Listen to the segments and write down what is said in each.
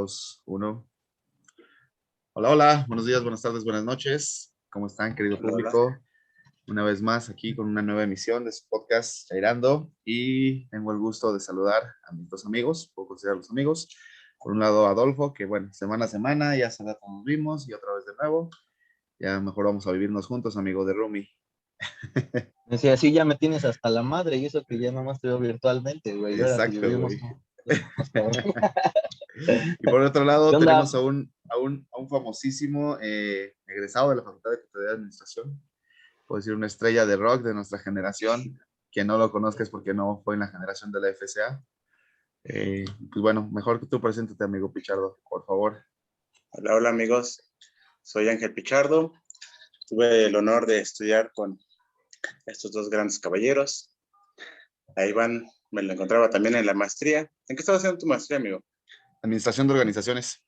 dos, uno. Hola, hola, buenos días, buenas tardes, buenas noches. ¿Cómo están, querido Hola, hola. público? Una vez más aquí con una nueva emisión de su podcast Chairando y tengo el gusto de saludar a mis dos amigos, puedo considerarlos amigos. Por un lado, Adolfo, que bueno, semana a semana, ya hace rato nos vimos y otra vez de nuevo. Ya mejor vamos a vivirnos juntos, amigo de Rumi. Decía, así ya me tienes hasta la madre, y eso que ya nomás te veo virtualmente, güey. Y ahora si Exacto, vivimos güey. más cabrón. Y por otro lado, ¿Qué onda? tenemos a un famosísimo egresado de la Facultad de Contaduría y Administración, puedo decir una estrella de rock de nuestra generación. Quien no lo conozca es porque no fue en la generación de la FCA. Pues bueno, mejor que tú preséntate, amigo Pichardo, por favor. Hola, hola amigos. Soy Ángel Pichardo. Tuve el honor de estudiar con estos dos grandes caballeros. A Iván me lo encontraba también en la maestría. ¿En qué estabas haciendo tu maestría, amigo? Administración de organizaciones.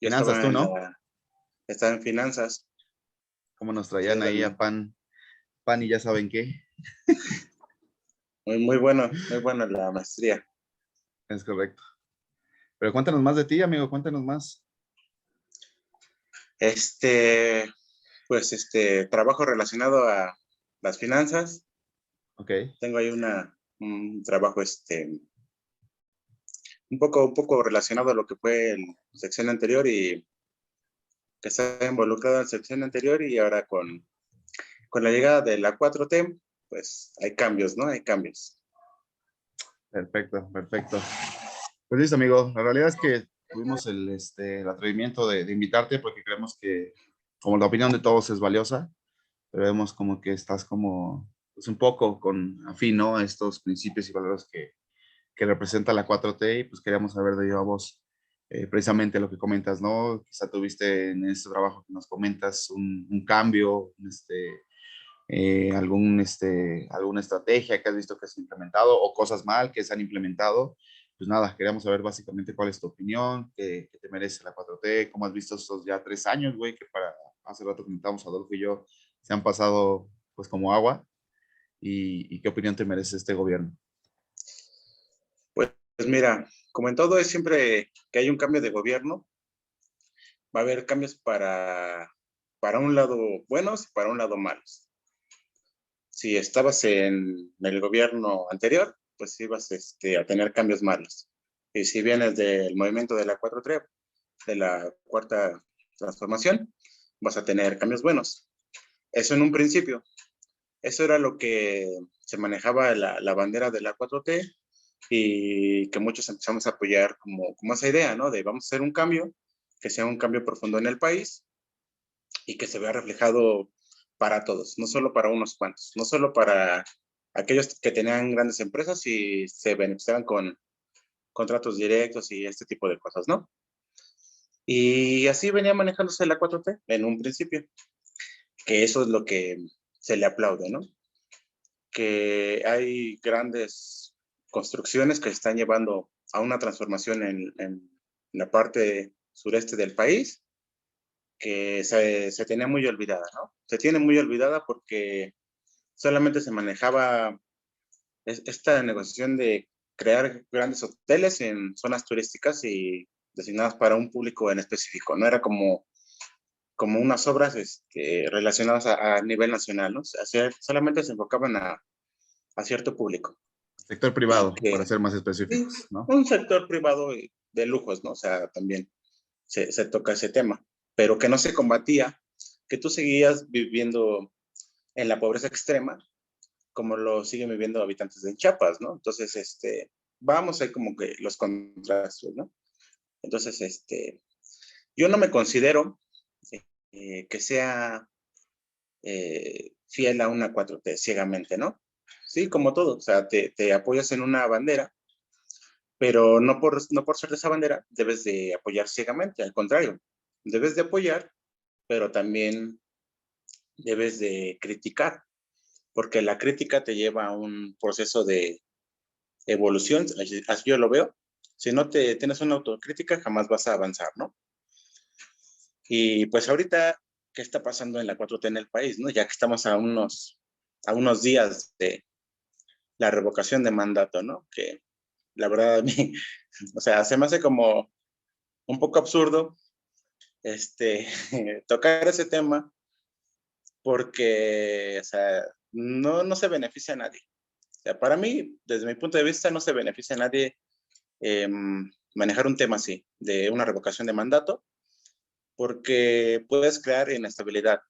Yo Finanzas, estaba tú, ¿no? estaba en finanzas. ¿Cómo nos Sí, traían ahí a pan y ya saben qué? muy bueno la maestría. Es correcto. Pero cuéntanos más de ti, amigo, cuéntanos más. Trabajo relacionado a las finanzas. Ok, Tengo ahí un trabajo, un poco relacionado a lo que fue la sección anterior y que está involucrado en la sección anterior y ahora con la llegada de la 4T, pues hay cambios, ¿no? Hay cambios. perfecto, perfecto. Pues listo, amigo. La realidad es que tuvimos el atrevimiento de invitarte porque creemos que, como la opinión de todos es valiosa, pero vemos como que estás como pues un poco con afín, ¿no? A estos principios y valores que representa la 4T y pues queríamos saber de a vos precisamente lo que comentas, ¿no? Quizá tuviste en este trabajo que nos comentas un cambio, alguna estrategia que has visto que se ha implementado o cosas mal que se han implementado. Pues nada, queríamos saber básicamente cuál es tu opinión, qué te merece la 4T, cómo has visto estos ya 3 años, güey, que para hace rato comentamos Adolfo y yo, se han pasado pues como agua y qué opinión te merece este gobierno. Pues mira, como en todo es siempre que hay un cambio de gobierno, va a haber cambios para un lado buenos y para un lado malos. Si estabas en el gobierno anterior, pues ibas a tener cambios malos. Y si vienes del movimiento de la 4T, de la cuarta transformación, vas a tener cambios buenos. Eso en un principio. Eso era lo que se manejaba la bandera de la 4T y que muchos empezamos a apoyar como esa idea, ¿no? De vamos a hacer un cambio, que sea un cambio profundo en el país y que se vea reflejado para todos, no solo para unos cuantos, no solo para aquellos que tenían grandes empresas y se beneficiaban con contratos directos y este tipo de cosas, ¿no? Y así venía manejándose la 4T en un principio, que eso es lo que se le aplaude, ¿no? Que hay grandes construcciones que se están llevando a una transformación en la parte sureste del país, que se tenía muy olvidada, ¿no? Se tiene muy olvidada porque solamente se manejaba esta negociación de crear grandes hoteles en zonas turísticas y designadas para un público en específico. No era como unas obras relacionadas a nivel nacional, ¿no? O sea, solamente se enfocaban a cierto público. Sector Y privado, para que ser más sí, específicos, ¿no? un sector privado de lujos, ¿no? O sea, también se toca ese tema, pero que no se combatía, que tú seguías viviendo en la pobreza extrema, como lo siguen viviendo habitantes de Chiapas, ¿no? Entonces, vamos a como que los contrastes, ¿no? Entonces, yo no me considero que sea fiel a una 4T ciegamente, ¿no? Sí, como todo, o sea, te apoyas en una bandera, pero no por ser de esa bandera debes de apoyar ciegamente, al contrario, debes de apoyar, pero también debes de criticar, porque la crítica te lleva a un proceso de evolución, así yo lo veo. Si no tienes una autocrítica, jamás vas a avanzar, ¿no? Y pues ahorita, ¿qué está pasando en la 4T en el país, no? Ya que estamos a unos días de la revocación de mandato, ¿no? Que la verdad a mí, o sea, se me hace como un poco absurdo tocar ese tema porque, o sea, no se beneficia a nadie. O sea, para mí, desde mi punto de vista, no se beneficia a nadie manejar un tema así, de una revocación de mandato, porque puedes crear inestabilidad.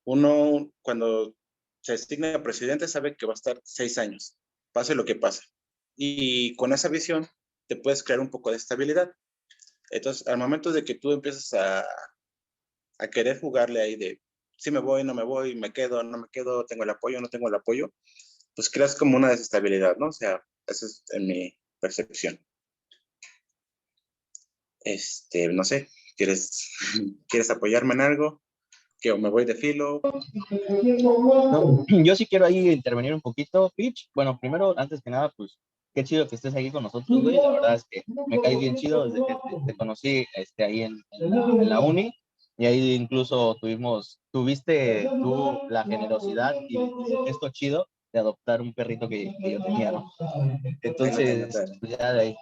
Uno, cuando se designa presidente, sabe que va a estar 6 años, pase lo que pase. Y con esa visión, te puedes crear un poco de estabilidad. Entonces, al momento de que tú empiezas a querer jugarle ahí de si me voy, no me voy, me quedo, no me quedo, tengo el apoyo, no tengo el apoyo, pues creas como una desestabilidad, ¿no? O sea, eso es en mi percepción. No sé, ¿quieres apoyarme en algo? ¿Que o me voy de filo? No, yo sí quiero ahí intervenir un poquito, Pitch. Bueno, primero, antes que nada, pues, qué chido que estés aquí con nosotros, güey. La verdad es que me caes bien chido desde que te conocí ahí en la uni. Y ahí incluso tuviste tú la generosidad y el gesto chido de adoptar un perrito que yo tenía, ¿no? Ahí lo tengo Entonces, todavía. pues ya de ahí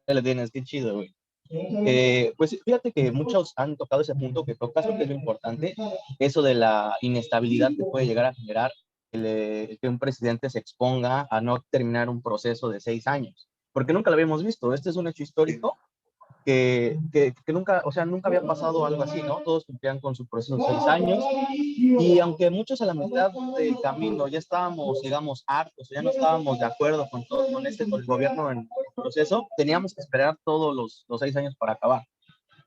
lo tienes, qué chido, güey. Pues fíjate que muchos han tocado ese punto que tocas, lo que es lo importante, eso de la inestabilidad que puede llegar a generar que un presidente se exponga a no terminar un proceso de 6 años, porque nunca lo habíamos visto. Este es un hecho histórico que nunca, o sea, nunca había pasado algo así, ¿no? Todos cumplían con su proceso de 6 años y aunque muchos a la mitad del camino ya estábamos, digamos, hartos, ya no estábamos de acuerdo con todo, con el gobierno en el proceso, teníamos que esperar todos los 6 años para acabar.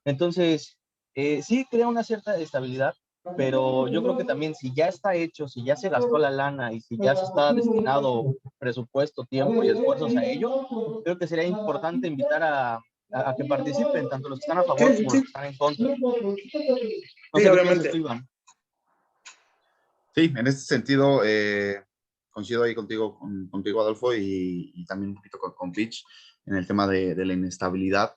Entonces, sí crea una cierta estabilidad, pero yo creo que también si ya está hecho, si ya se gastó la lana y si ya se está destinado presupuesto, tiempo y esfuerzos a ello, creo que sería importante invitar a que participen, tanto los que están a favor Sí, como los sí, que están en contra. No sí, sé qué piensas tú, obviamente. Iván. Sí, en este sentido, coincido ahí contigo, contigo Adolfo, y también un poquito con Pitch en el tema de la inestabilidad.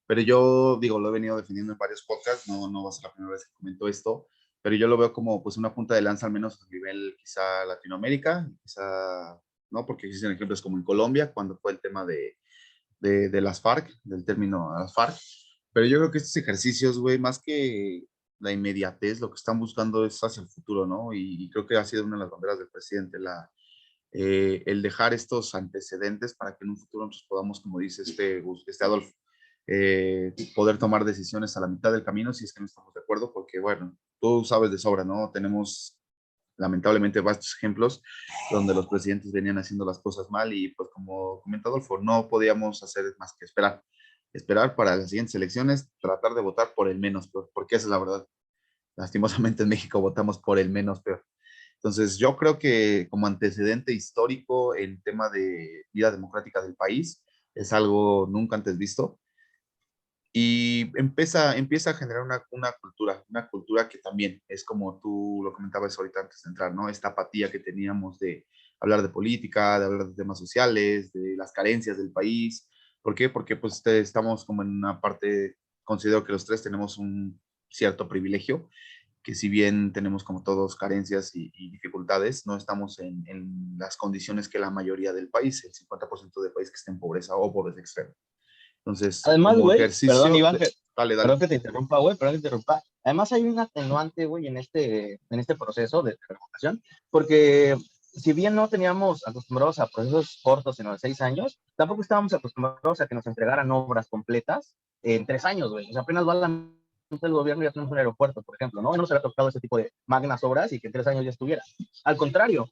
Pero yo digo, lo he venido defendiendo en varios podcasts, no va a ser la primera vez que comento esto, pero yo lo veo como pues una punta de lanza al menos a nivel quizá Latinoamérica, quizá, ¿no? Porque existen ejemplos como en Colombia, cuando fue el tema de las FARC, del término las FARC. Pero yo creo que estos ejercicios, güey, más que la inmediatez, lo que están buscando es hacia el futuro, ¿no? Y creo que ha sido una de las banderas del presidente, el dejar estos antecedentes para que en un futuro nosotros podamos, como dice este Adolfo, poder tomar decisiones a la mitad del camino si es que no estamos de acuerdo, porque bueno, tú sabes de sobra, ¿no? Tenemos lamentablemente vastos ejemplos donde los presidentes venían haciendo las cosas mal y pues como comentó Adolfo, no podíamos hacer más que esperar para las siguientes elecciones, tratar de votar por el menos peor, porque esa es la verdad. Lastimosamente en México votamos por el menos peor. Entonces, yo creo que como antecedente histórico en tema de vida democrática del país es algo nunca antes visto y empieza a generar una cultura que también es como tú lo comentabas ahorita antes de entrar, ¿no? Esta apatía que teníamos de hablar de política, de hablar de temas sociales, de las carencias del país. ¿Por qué? Porque pues estamos como en una parte, considero que los tres tenemos un cierto privilegio, que si bien tenemos como todos carencias y dificultades, no estamos en las condiciones que la mayoría del país, el 50% del país que está en pobreza o pobreza extrema. Entonces, Además, como güey, perdón, ejercicio, Iván, dale, dale. perdón que te interrumpa, güey, perdón que te interrumpa. Además, hay un atenuante, güey, en este proceso de revocación, porque si bien no teníamos acostumbrados a procesos cortos en los 6 años, tampoco estábamos acostumbrados a que nos entregaran obras completas en 3 años, güey. O sea, apenas va la mitad del gobierno y ya tenemos un aeropuerto, por ejemplo, ¿no? No nos había tocado ese tipo de magnas obras y que en 3 años ya estuviera. Al contrario,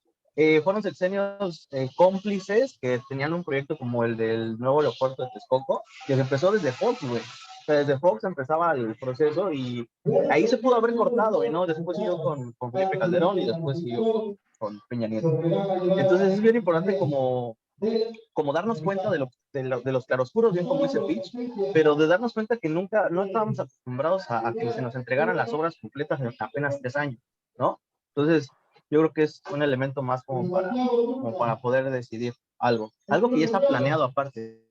fueron sexenios cómplices que tenían un proyecto como el del nuevo aeropuerto de Texcoco, que se empezó desde Fox, güey. O sea, desde Fox empezaba el proceso y ahí se pudo haber cortado, ¿no? Después siguió con Felipe Calderón y después siguió con Peña Nieto. Entonces es bien importante como darnos cuenta de los claroscuros, bien como dice Pitch, pero de darnos cuenta que nunca, no estábamos acostumbrados a que se nos entregaran las obras completas en apenas 3 años, ¿no? Entonces, yo creo que es un elemento más como para poder decidir algo que ya está planeado aparte.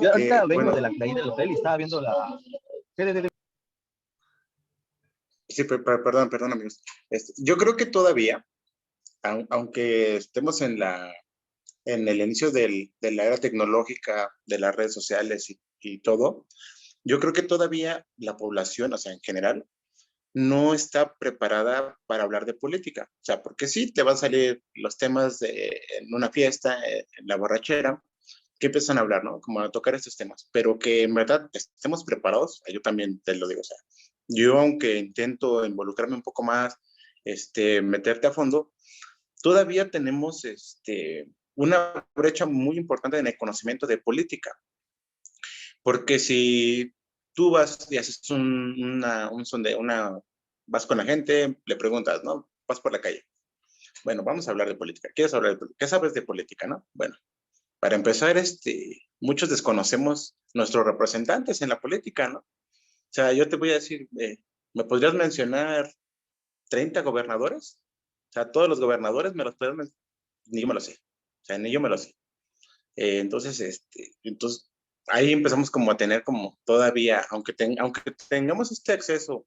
Yo ahorita vengo Bueno, de ahí del hotel y estaba viendo la... Sí. sí, perdón, amigos. Yo creo que todavía, aunque estemos en en el inicio de la era tecnológica, de las redes sociales y todo, yo creo que todavía la población, o sea, en general, no está preparada para hablar de política. O sea, porque sí, te van a salir los temas en una fiesta, en la borrachera, que empiezan a hablar, ¿no? Como a tocar estos temas, pero que en verdad estemos preparados, yo también te lo digo, o sea, yo aunque intento involucrarme un poco más, meterte a fondo, todavía tenemos una brecha muy importante en el conocimiento de política, porque si tú vas y haces vas con la gente, le preguntas, ¿no? Vas por la calle. Bueno, vamos a hablar de política. ¿Quieres hablar de política? ¿Qué sabes de política, no? Bueno, para empezar, muchos desconocemos nuestros representantes en la política, ¿no? O sea, yo te voy a decir, ¿me podrías mencionar 30 gobernadores? O sea, todos los gobernadores me los pueden mencionar, ni yo me lo sé. O sea, ni yo me lo sé. Entonces, ahí empezamos como a tener como todavía, aunque tengamos este acceso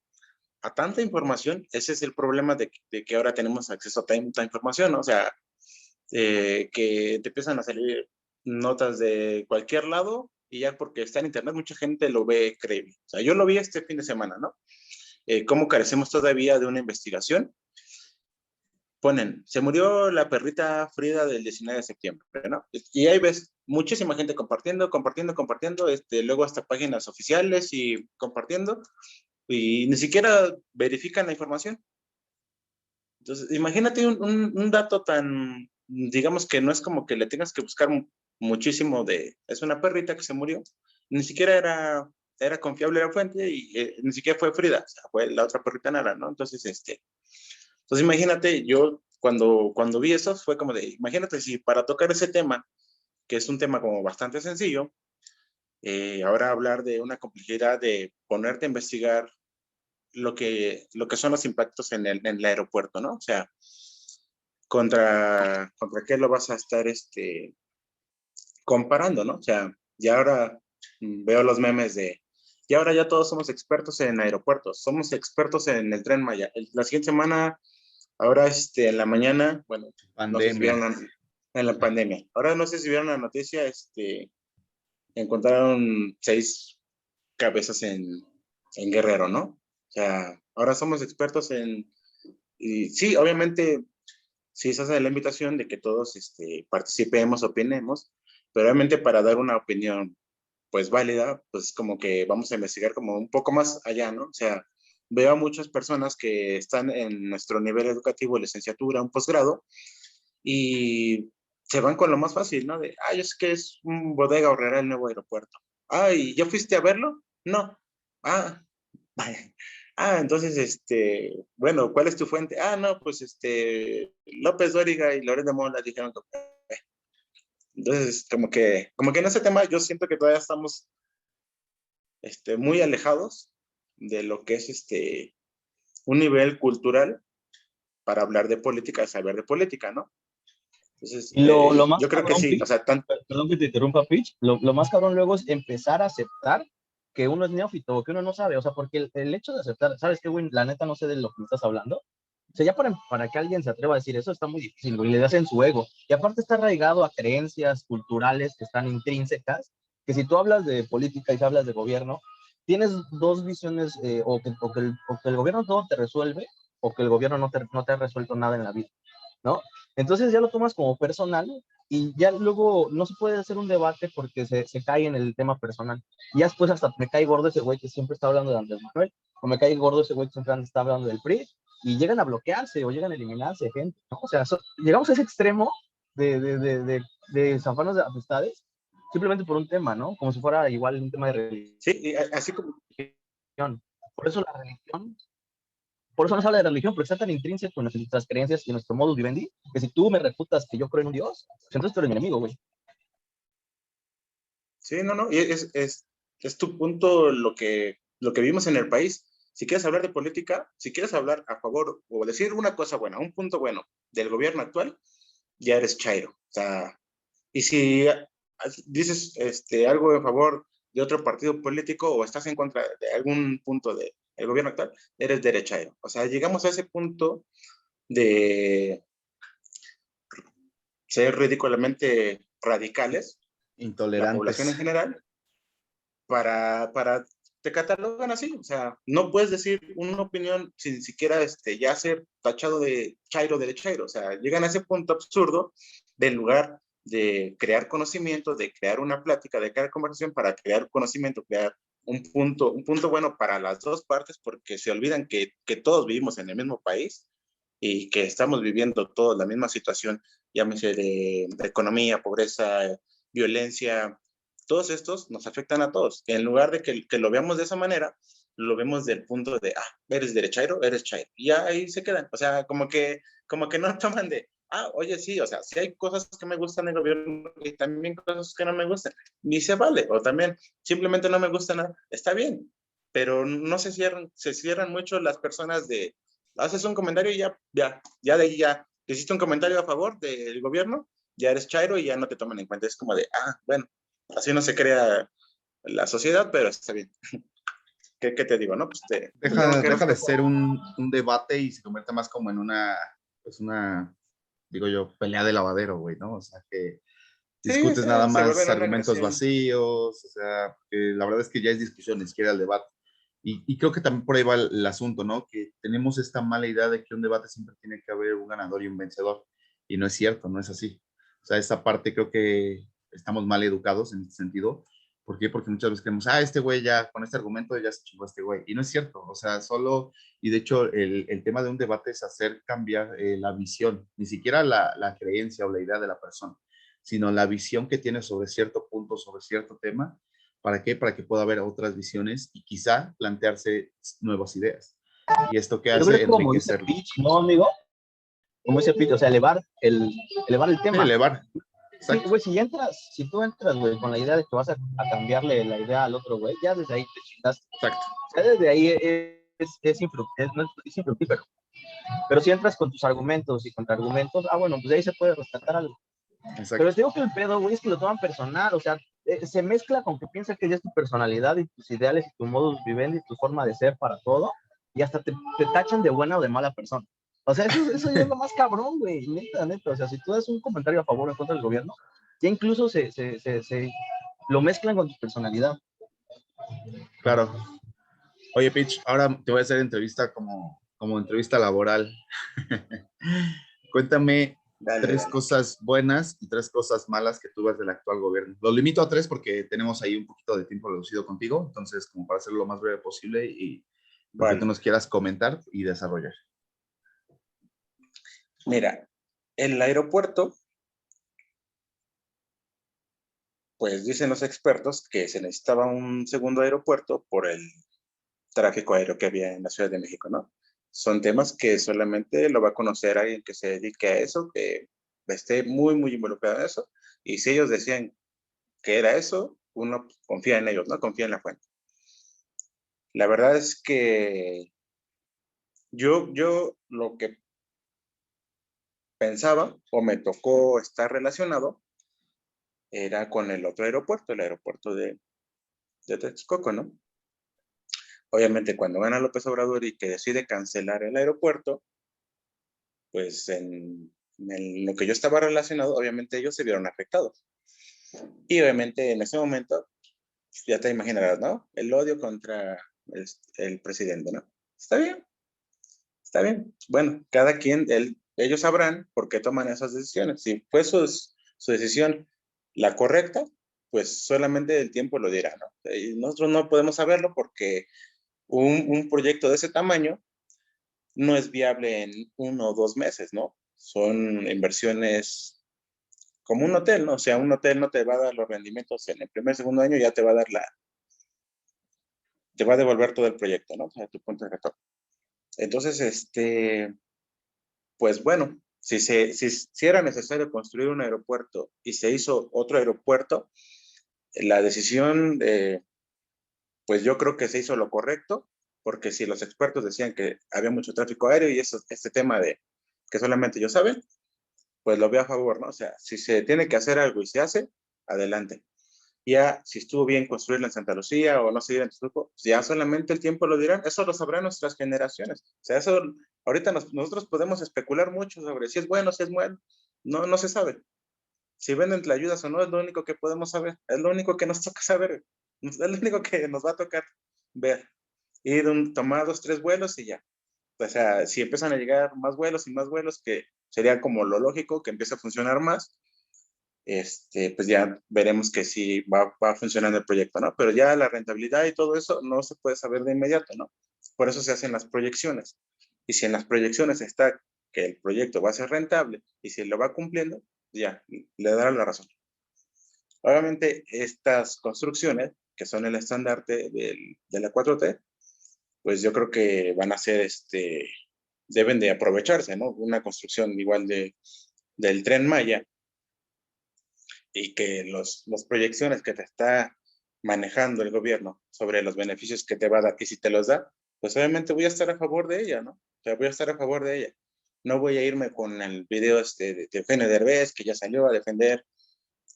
a tanta información, ese es el problema de que ahora tenemos acceso a tanta información, ¿no? O sea, que te empiezan a salir notas de cualquier lado y ya porque está en internet mucha gente lo ve creíble. O sea, yo lo vi este fin de semana, ¿no? Cómo carecemos todavía de una investigación. Ponen, se murió la perrita Frida del 19 de septiembre, ¿no? Y ahí ves muchísima gente compartiendo, luego hasta páginas oficiales y compartiendo, y ni siquiera verifican la información. Entonces, imagínate un dato tan, digamos que no es como que le tengas que buscar muchísimo es una perrita que se murió, ni siquiera era confiable la fuente y ni siquiera fue Frida, o sea, fue la otra perrita Nara, ¿no? Entonces imagínate, yo cuando vi eso fue como de, imagínate si para tocar ese tema, que es un tema como bastante sencillo, ahora hablar de una complejidad de ponerte a investigar lo que son los impactos en el aeropuerto, ¿no? O sea, contra qué lo vas a estar comparando, ¿no? O sea, y ahora veo los memes y ahora ya todos somos expertos en aeropuertos, somos expertos en el Tren Maya. La siguiente semana, ahora en la mañana, bueno, no sé si Pandemia. vieron en la pandemia. Ahora no sé si vieron la noticia, encontraron 6 cabezas en Guerrero, ¿no? O sea, ahora somos expertos y sí, obviamente, sí se hace la invitación de que todos participemos, opinemos, pero obviamente para dar una opinión, pues válida, pues como que vamos a investigar como un poco más allá, ¿no? O sea, veo a muchas personas que están en nuestro nivel educativo, licenciatura, un posgrado, y se van con lo más fácil, ¿no? Yo sé que es un Bodega Aurrera el nuevo aeropuerto. ¿Y ya fuiste a verlo? No. Ah, entonces, bueno, ¿cuál es tu fuente? No, pues, López Dóriga y Loret de Mola dijeron que... Entonces, como que en ese tema yo siento que todavía estamos, muy alejados de lo que es, un nivel cultural para hablar de política, saber de política, ¿no? Entonces, Y lo más yo creo que cabrón, sí, o Pitch, sea, perdón que te interrumpa, Pitch, lo más cabrón luego es empezar a aceptar que uno es neófito, que uno no sabe, o sea, porque el hecho de aceptar, ¿sabes qué, güey? La neta no sé de lo que me estás hablando. O sea, ya para que alguien se atreva a decir eso está muy difícil, güey, le das en su ego. Y aparte está arraigado a creencias culturales que están intrínsecas, que si tú hablas de política y hablas de gobierno, tienes dos visiones, o que el gobierno todo te resuelve, o que el gobierno no te ha resuelto nada en la vida, ¿no? Entonces ya lo tomas como personal y ya luego no se puede hacer un debate porque se cae en el tema personal. Y ya después hasta me cae gordo ese güey que siempre está hablando de Andrés Manuel, o me cae gordo ese güey que siempre está hablando del PRI, y llegan a bloquearse o llegan a eliminarse gente, ¿no? O sea, llegamos a ese extremo de zafarnos de amistades simplemente por un tema, ¿no? Como si fuera igual un tema de religión. sí, y así como, Por eso la religión, por eso no se habla de religión, porque está tan intrínseco en nuestras creencias y en nuestro modus vivendi, que si tú me refutas que yo creo en un Dios, pues entonces tú eres mi enemigo, güey. sí, no, y es tu punto lo que vimos en el país. Si quieres hablar de política, si quieres hablar a favor o decir una cosa buena, un punto bueno del gobierno actual, ya eres chairo. O sea, y si dices algo en favor de otro partido político o estás en contra de algún punto del gobierno actual, eres derechairo. O sea, llegamos a ese punto de ser ridículamente radicales, la población en Intolerantes. general, para te catalogan así, o sea, no puedes decir una opinión sin siquiera ya ser tachado de chairo, de chairo, o sea, llegan a ese punto absurdo del lugar de crear conocimiento, de crear una plática, de crear conversación para crear conocimiento, crear un punto bueno para las dos partes, porque se olvidan que todos vivimos en el mismo país y que estamos viviendo todos la misma situación, llámese de economía, pobreza, violencia, todos estos nos afectan a todos. En lugar de que lo veamos de esa manera, lo vemos del punto de, eres derechairo, eres chairo. Y ya ahí se quedan. O sea, como que no toman de, oye, sí, o sea, sí hay cosas que me gustan del gobierno y también cosas que no me gustan. Ni se vale. O también, simplemente no me gusta nada. Está bien. Pero no se cierran mucho las personas de, haces un comentario y ya de ahí ya, hiciste un comentario a favor del gobierno, ya eres chairo y ya no te toman en cuenta. Es como de, bueno, así no se crea la sociedad, pero está bien. ¿Qué te digo, no? Pues tengo que Deja de ser un debate y se convierte más como en pues una, digo yo, pelea de lavadero, güey, ¿no? O sea, que sí, discutes nada se vuelve más en una argumentos agresión. vacíos, o sea, que la verdad es que ya es discusión, ni siquiera el debate. Y creo que también por ahí va el asunto, ¿no? Que tenemos esta mala idea de que un debate siempre tiene que haber un ganador y un vencedor. Y no es cierto, no es así. O sea, esa parte creo que estamos mal educados en ese sentido. ¿Por qué? Porque muchas veces creemos, este güey ya, con este argumento ya se chingó este güey. Y no es cierto. O sea, solo, y de hecho, el tema de un debate es hacer cambiar la visión, ni siquiera la creencia o la idea de la persona, sino la visión que tiene sobre cierto punto, sobre cierto tema. ¿Para qué? Para que pueda haber otras visiones y quizá plantearse nuevas ideas. ¿Y esto qué Yo creo hace? que como dice Enriquecerlo. Pitch, ¿no, amigo? Como dice Pitch, o sea, elevar el tema. Elevar. Sí, Exacto. güey, si tú entras, güey, con la idea de que vas a cambiarle la idea al otro, güey, ya desde ahí te chingaste. Exacto. O sea, desde ahí no es infructífero. Pero si entras con tus argumentos y contraargumentos, bueno, pues de ahí se puede rescatar algo. Pero Exacto. les digo que el pedo, güey, es que lo toman personal, o sea, se mezcla con que piensa que ya es tu personalidad y tus ideales y tu modus vivendi y tu forma de ser para todo, y hasta te tachan de buena o de mala persona. O sea, eso ya es lo más cabrón, güey, neta, neta. O sea, si tú das un comentario a favor o en contra del gobierno, ya incluso se lo mezclan con tu personalidad. Claro. Oye, Pitch, ahora te voy a hacer entrevista como entrevista laboral. Cuéntame Dale, tres dale. cosas buenas y tres cosas malas que tú ves del actual gobierno. Lo limito a tres porque tenemos ahí un poquito de tiempo reducido contigo, entonces como para hacerlo lo más breve posible y lo que tú Vale. nos quieras comentar y desarrollar. Mira, el aeropuerto, pues dicen los expertos que se necesitaba un segundo aeropuerto por el tráfico aéreo que había en la Ciudad de México, ¿no? Son temas que solamente lo va a conocer alguien que se dedique a eso, que esté muy, muy involucrado en eso. Y si ellos decían que era eso, uno confía en ellos, ¿no? Confía en la fuente. La verdad es que yo lo que pensaba o me tocó estar relacionado era con el otro aeropuerto, el aeropuerto de Texcoco, ¿no? Obviamente cuando gana López Obrador y que decide cancelar el aeropuerto, pues en lo que yo estaba relacionado, obviamente ellos se vieron afectados. Y obviamente en ese momento, ya te imaginarás, ¿no? El odio contra el presidente, ¿no? Está bien, está bien. Bueno, cada quien, ellos sabrán por qué toman esas decisiones. Si fue su decisión la correcta, pues solamente el tiempo lo dirá, ¿no? Y nosotros no podemos saberlo porque un proyecto de ese tamaño no es viable en 1 o 2 meses, ¿no? Son inversiones como un hotel, ¿no? O sea, un hotel no te va a dar los rendimientos en el primer, segundo año, ya te va a dar te va a devolver todo el proyecto, ¿no? O sea, tu punto de retorno. Entonces, pues bueno, si era necesario construir un aeropuerto y se hizo otro aeropuerto, la decisión, pues yo creo que se hizo lo correcto, porque si los expertos decían que había mucho tráfico aéreo y eso, este tema de que solamente ellos saben, pues lo veo a favor, ¿no? O sea, si se tiene que hacer algo y se hace, adelante. Ya, si estuvo bien construirla en Santa Lucía o no seguir en Texcoco, ya solamente el tiempo lo dirán, eso lo sabrán nuestras generaciones. O sea, eso, ahorita nosotros podemos especular mucho sobre si es bueno, si es malo, no se sabe. Si venden tlayudas o no, es lo único que podemos saber, es lo único que nos toca saber, es lo único que nos va a tocar ver. Tomar 2, 3 vuelos y ya. O sea, si empiezan a llegar más vuelos y más vuelos, que sería como lo lógico, que empiece a funcionar más, pues ya veremos que sí va funcionando el proyecto, ¿no? Pero ya la rentabilidad y todo eso no se puede saber de inmediato, ¿no? Por eso se hacen las proyecciones. Y si en las proyecciones está que el proyecto va a ser rentable y si lo va cumpliendo, ya, le dará la razón. Obviamente, estas construcciones, que son el estandarte de la 4T, pues yo creo que van a ser, deben de aprovecharse, ¿no? Una construcción igual del Tren Maya, y que las proyecciones que te está manejando el gobierno sobre los beneficios que te va a dar, y si te los da, pues obviamente voy a estar a favor de ella, ¿no? O sea, voy a estar a favor de ella. No voy a irme con el video de Eugenio Derbez, que ya salió a defender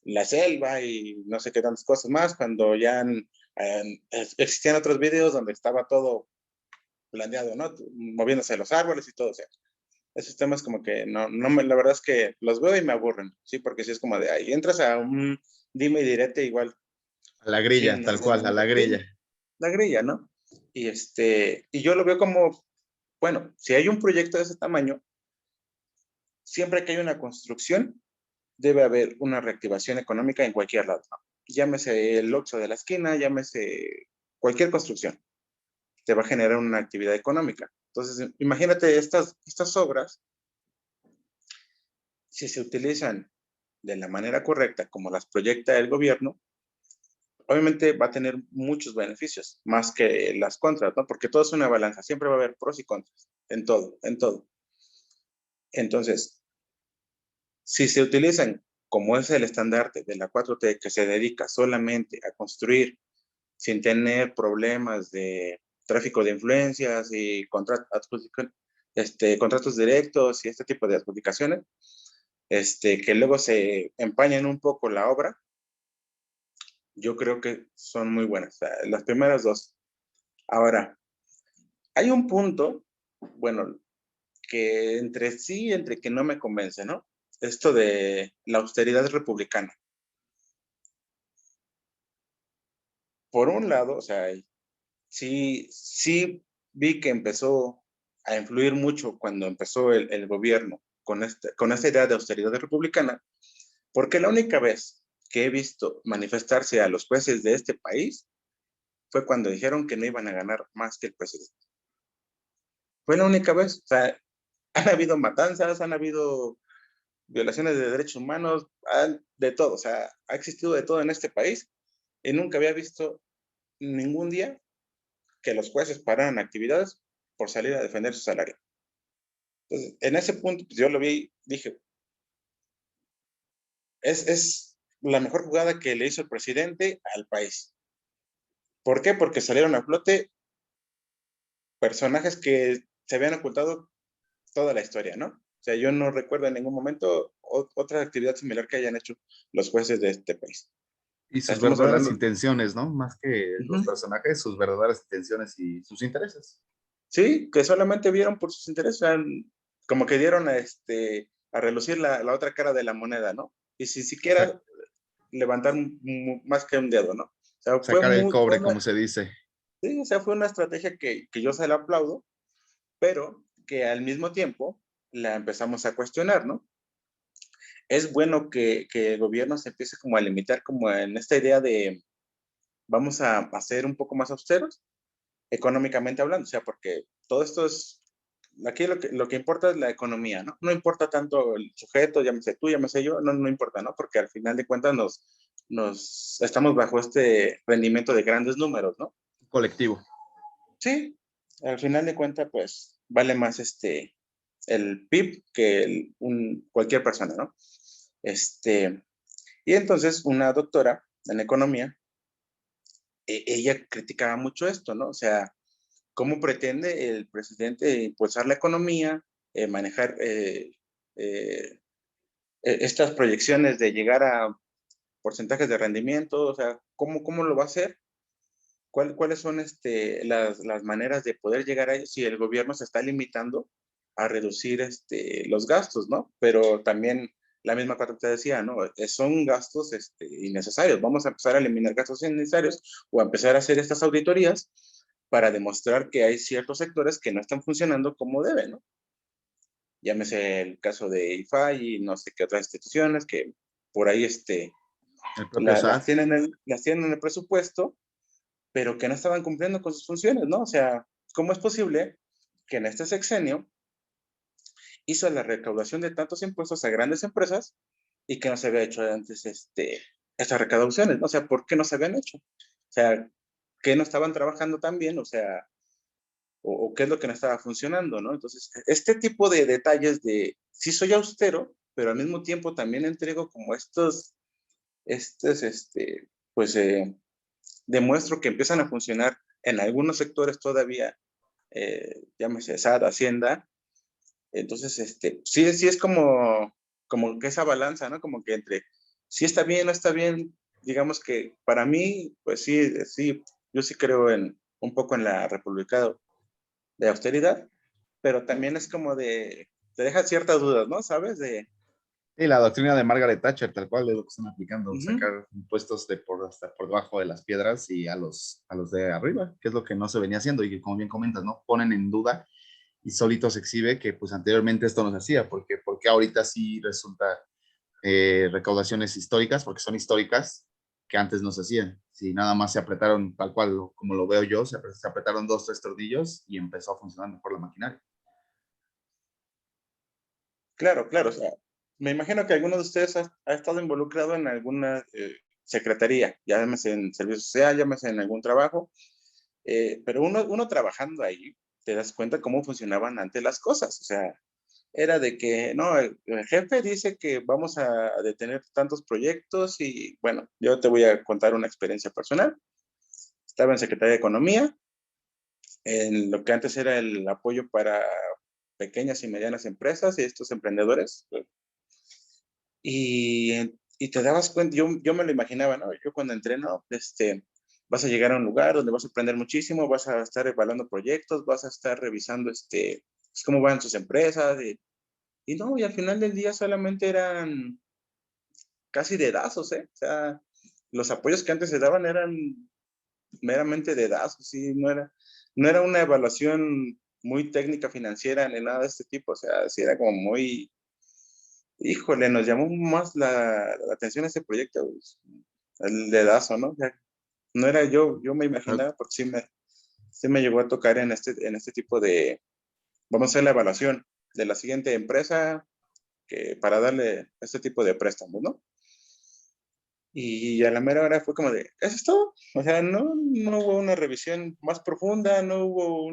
la selva y no sé qué tantas cosas más, cuando ya existían otros videos donde estaba todo planeado, ¿no? Moviéndose los árboles y todo, o sea, esos temas como que la verdad es que los veo y me aburren, ¿sí? Porque si es como de ahí, entras a un dime y direte igual, A la grilla, sin tal hacer cual, a la sí, grilla. la grilla, ¿no? Y yo lo veo como, bueno, si hay un proyecto de ese tamaño, siempre que hay una construcción, debe haber una reactivación económica en cualquier lado, ¿no? Llámese el Oxxo de la esquina, llámese cualquier construcción, te va a generar una actividad económica. Entonces, imagínate estas obras, si se utilizan de la manera correcta, como las proyecta el gobierno, obviamente va a tener muchos beneficios, más que las contras, ¿no? Porque todo es una balanza, siempre va a haber pros y contras, en todo, en todo. Entonces, si se utilizan como es el estandarte de la 4T, que se dedica solamente a construir sin tener problemas de tráfico de influencias y contratos directos y este tipo de adjudicaciones, que luego se empañan un poco la obra, yo creo que son muy buenas. O sea, las primeras dos. Ahora, hay un punto, bueno, que entre sí y entre que no me convence, ¿no? Esto de la austeridad republicana. Por un lado, o sea, sí vi que empezó a influir mucho cuando empezó el gobierno con esta idea de austeridad republicana, porque la única vez que he visto manifestarse a los jueces de este país fue cuando dijeron que no iban a ganar más que el presidente. Fue la única vez. O sea, han habido matanzas, han habido violaciones de derechos humanos, de todo. O sea, ha existido de todo en este país y nunca había visto ningún día que los jueces pararan actividades por salir a defender su salario. Entonces, en ese punto, pues yo lo vi, dije, es la mejor jugada que le hizo el presidente al país. ¿Por qué? Porque salieron a flote personajes que se habían ocultado toda la historia, ¿no? O sea, yo no recuerdo en ningún momento otra actividad similar que hayan hecho los jueces de este país. Y O sea, sus estamos verdaderas hablando. intenciones, ¿no? Más que los Uh-huh. personajes, sus verdaderas intenciones y sus intereses. Sí, que solamente vieron por sus intereses, o sea, como que dieron a relucir la otra cara de la moneda, ¿no? Y sin Sa- siquiera levantar más que un dedo, ¿no? O sea, sacar el cobre, como se dice. sí, o sea, fue una estrategia que yo se la aplaudo, pero que al mismo tiempo la empezamos a cuestionar, ¿no? Es bueno que el gobierno se empiece como a limitar como en esta idea de vamos a ser un poco más austeros económicamente hablando, o sea, porque todo esto aquí lo que importa es la economía, ¿no? No importa tanto el sujeto, llámese tú, llámese yo, no importa, ¿no? Porque al final de cuentas estamos bajo este rendimiento de grandes números, ¿no? Colectivo. Sí, al final de cuentas, pues vale más el PIB que cualquier persona, ¿no? Y entonces una doctora en economía, ella criticaba mucho esto, ¿no? O sea, ¿cómo pretende el presidente impulsar la economía, manejar estas proyecciones de llegar a porcentajes de rendimiento? O sea, ¿cómo lo va a hacer? ¿Cuáles son las maneras de poder llegar a ello si el gobierno se está limitando a reducir los gastos, ¿no? Pero también la misma cosa que te decía, ¿no? Son gastos innecesarios. Vamos a empezar a eliminar gastos innecesarios o a empezar a hacer estas auditorías para demostrar que hay ciertos sectores que no están funcionando como deben, ¿no? Llámese el caso de IFAI y no sé qué otras instituciones que por ahí El propio SAT. las tienen en el presupuesto, pero que no estaban cumpliendo con sus funciones, ¿no? O sea, ¿cómo es posible que en este sexenio hizo la recaudación de tantos impuestos a grandes empresas y que no se había hecho antes estas recaudaciones, ¿no? O sea, ¿por qué no se habían hecho? O sea, ¿qué no estaban trabajando tan bien? O sea, o qué es lo que no estaba funcionando, ¿no? Entonces, este tipo de detalles de, sí soy austero, pero al mismo tiempo también entrego como pues, demuestro que empiezan a funcionar en algunos sectores todavía, llámese SAT, Hacienda. Entonces, sí es como que esa balanza, ¿no? Como que entre, si está bien, no está bien, digamos que para mí, pues sí, yo sí creo un poco en la república de austeridad, pero también es como te deja ciertas dudas, ¿no? ¿Sabes? Y la doctrina de Margaret Thatcher, tal cual es lo que están aplicando, Ujú. sacar impuestos hasta por debajo de las piedras y a los de arriba, que es lo que no se venía haciendo y que, como bien comentas, ¿no? Ponen en duda y solito se exhibe que pues anteriormente esto no se hacía, porque ahorita sí resulta recaudaciones históricas, porque son históricas, que antes no se hacían. Si nada más se apretaron, tal cual como lo veo yo, se apretaron 2, 3 tornillos y empezó a funcionar mejor la maquinaria. Claro, claro. O sea, me imagino que alguno de ustedes ha estado involucrado en alguna secretaría, llámese en servicio social, llámese en algún trabajo, pero uno trabajando ahí, te das cuenta cómo funcionaban antes las cosas. O sea, era de que, no, el jefe dice que vamos a detener tantos proyectos y, bueno, yo te voy a contar una experiencia personal. Estaba en Secretaría de Economía, en lo que antes era el apoyo para pequeñas y medianas empresas y estos emprendedores. Y te dabas cuenta, yo me lo imaginaba, ¿no? Yo cuando entré, no, vas a llegar a un lugar donde vas a aprender muchísimo, vas a estar evaluando proyectos, vas a estar revisando, pues, cómo van sus empresas. Y no, y al final del día solamente eran casi dedazos, ¿eh? O sea, los apoyos que antes se daban eran meramente dedazos, ¿sí? No era una evaluación muy técnica financiera ni nada de este tipo, o sea, sí era como muy, híjole, nos llamó más la atención ese proyecto, pues, el dedazo, ¿no? O sea, no era yo me imaginaba, porque sí me llegó a tocar en este tipo de, vamos a hacer la evaluación de la siguiente empresa que para darle este tipo de préstamos, ¿no? Y a la mera hora fue como de, ¿eso es todo? O sea, no hubo una revisión más profunda, no hubo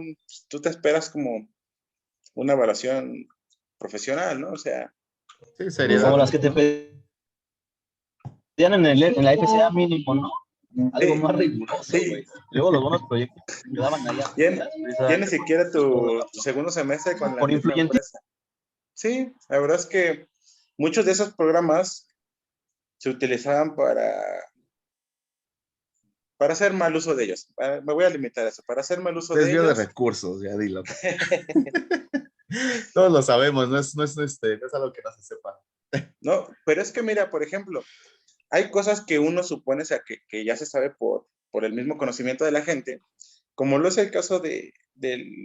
tú te esperas como una evaluación profesional, ¿no? O sea, Sí, Como seriedad. las que te pedían en la FCA mínimo, ¿no? Algo sí, más riguroso, sí, güey. Luego los buenos proyectos que quedaban allá ya, ya ni precisamente siquiera tu segundo semestre con la por misma influyente. empresa. Sí, la verdad es que muchos de esos programas se utilizaban para hacer mal uso de ellos. Me voy a limitar a eso, para hacer mal uso de Desvío de ellos. recursos, ya dilo. Todos lo sabemos, no es algo que no se sepa. No, pero es que mira, por ejemplo, hay cosas que uno supone, o sea, que ya se sabe por el mismo conocimiento de la gente, como lo es el caso de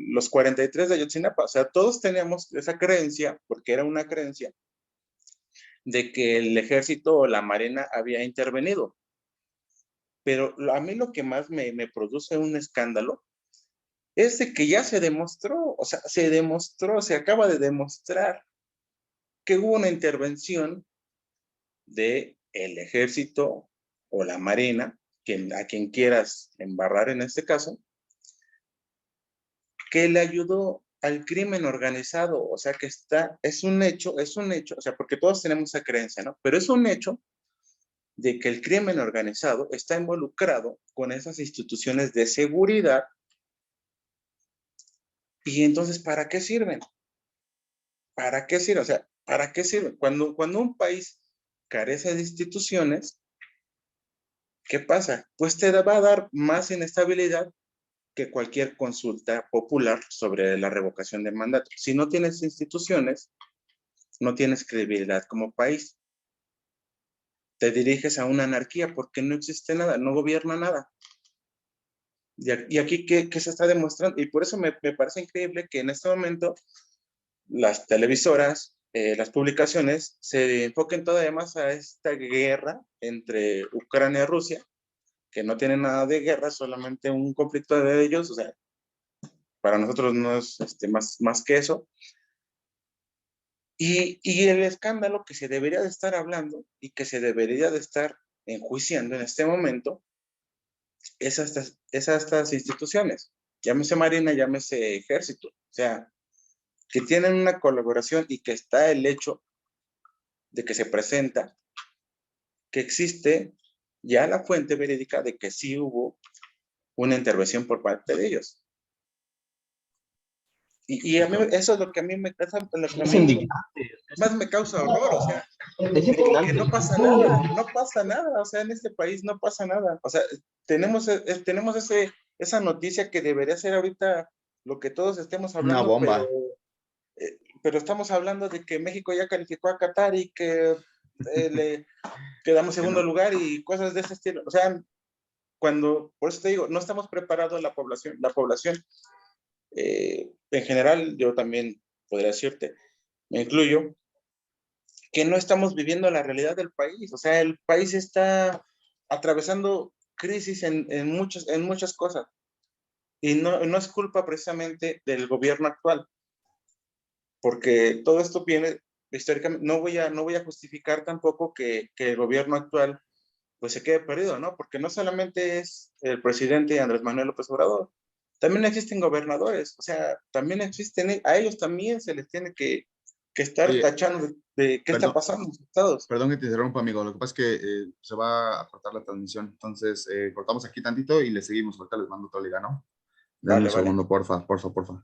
los 43 de Ayotzinapa. O sea, todos teníamos esa creencia, porque era una creencia, de que el ejército o la marina había intervenido. Pero a mí lo que más me produce un escándalo es de que ya se demostró, o sea, se acaba de demostrar que hubo una intervención de el ejército o la marina, a quien quieras embarrar en este caso, que le ayudó al crimen organizado. O sea, que es un hecho, o sea, porque todos tenemos esa creencia, ¿no? Pero es un hecho de que el crimen organizado está involucrado con esas instituciones de seguridad. Y entonces, ¿para qué sirven? ¿Para qué sirven? O sea, ¿para qué sirven? Cuando un país carece de instituciones, ¿qué pasa? Pues te va a dar más inestabilidad que cualquier consulta popular sobre la revocación de mandato. Si no tienes instituciones, no tienes credibilidad como país. Te diriges a una anarquía porque no existe nada, no gobierna nada. Y aquí, ¿qué se está demostrando? Y por eso me parece increíble que en este momento las televisoras, las publicaciones, se enfoquen todavía más a esta guerra entre Ucrania y Rusia, que no tiene nada de guerra, solamente un conflicto de ellos, o sea, para nosotros no es más que eso. Y el escándalo que se debería de estar hablando y que se debería de estar enjuiciando en este momento es a estas instituciones, llámese Marina, llámese Ejército, o sea, que tienen una colaboración y que está el hecho de que se presenta, que existe ya la fuente verídica de que sí hubo una intervención por parte de ellos. Y a mí, eso es lo que a mí Es indignante. más me causa horror, o sea, Es indignante. que no pasa nada, no pasa nada, o sea, en este país no pasa nada, o sea, tenemos esa noticia que debería ser ahorita lo que todos estemos Una hablando, bomba. pero estamos hablando de que México ya calificó a Qatar y que le quedamos segundo lugar y cosas de ese estilo, o sea, por eso te digo, no estamos preparados la población en general, yo también podría decirte, me incluyo, que no estamos viviendo la realidad del país. O sea, el país está atravesando crisis en muchas cosas. Y no es culpa precisamente del gobierno actual, porque todo esto viene históricamente. No voy a justificar tampoco que el gobierno actual pues se quede perdido, ¿no? Porque no solamente es el presidente Andrés Manuel López Obrador, también existen gobernadores, o sea, también existen, a ellos también se les tiene que estar Oye, tachando de qué está perdón, pasando en los estados. perdón que te interrumpa, amigo. Lo que pasa es que se va a cortar la transmisión. Entonces, cortamos aquí tantito y le seguimos. Ahorita les mando otra liga, ¿no? Dame un Vale, vale. segundo, porfa, porfa, porfa.